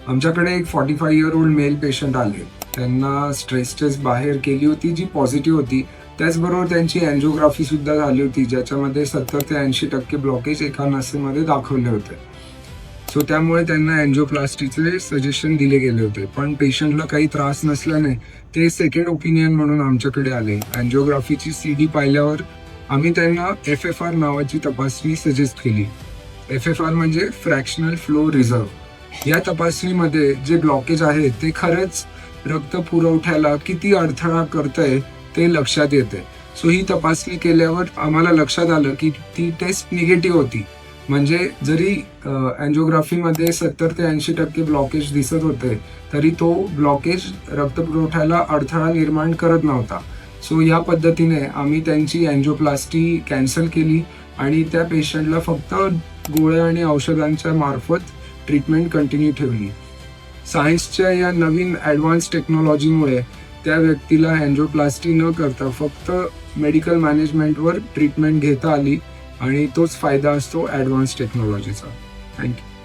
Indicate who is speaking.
Speaker 1: आमच्याकडे एक 45 year old mail patient आले. त्यांना स्ट्रेस टेस्ट बाहेर केली होती जी पॉझिटिव्ह होती. त्याचबरोबर त्यांची अँजिओग्राफी सुद्धा झाली होती, ज्याच्यामध्ये 70 ते 80% ब्लॉकेज एका नसेमध्ये दाखवले होते. सो त्यामुळे त्यांना अँजिओप्लास्टीचे सजेशन दिले गेले होते. पण पेशंटला काही त्रास नसल्याने ते सेकंड ओपिनियन म्हणून आमच्याकडे आले. अँजिओग्राफीची CD पाहिल्यावर आम्ही त्यांना FFR नावाची तपासणी सजेस्ट केली. FFR म्हणजे फ्रॅक्शनल फ्लो रिझर्व. या तपासणीमध्ये जे ब्लॉकेज आहे ते खरंच रक्त पुरवठ्याला किती अडथळा करतंय ते लक्षात येते. सो ही तपासणी केल्यावर आम्हाला लक्षात आलं की ती टेस्ट निगेटिव्ह होती. म्हणजे जरी अँजिओग्राफीमध्ये 70 ते 80% ब्लॉकेज दिसत होते, तरी तो ब्लॉकेज रक्तपुरवठ्याला अडथळा निर्माण करत नव्हता. सो या पद्धतीने आम्ही त्यांची अँजिओप्लास्टी कॅन्सल केली आणि त्या पेशंटला फक्त गोळ्या आणि औषधांच्या मार्फत ट्रीटमेंट कंटिन्यू ठेवली. सायन्सच्या या नवीन ॲडव्हान्स टेक्नॉलॉजीमुळे त्या व्यक्तीला अँजिओप्लास्टी न करता फक्त मेडिकल मॅनेजमेंटवर ट्रीटमेंट घेता आली आणि तोच फायदा असतो ॲडव्हान्स टेक्नॉलॉजीचा. थँक्यू.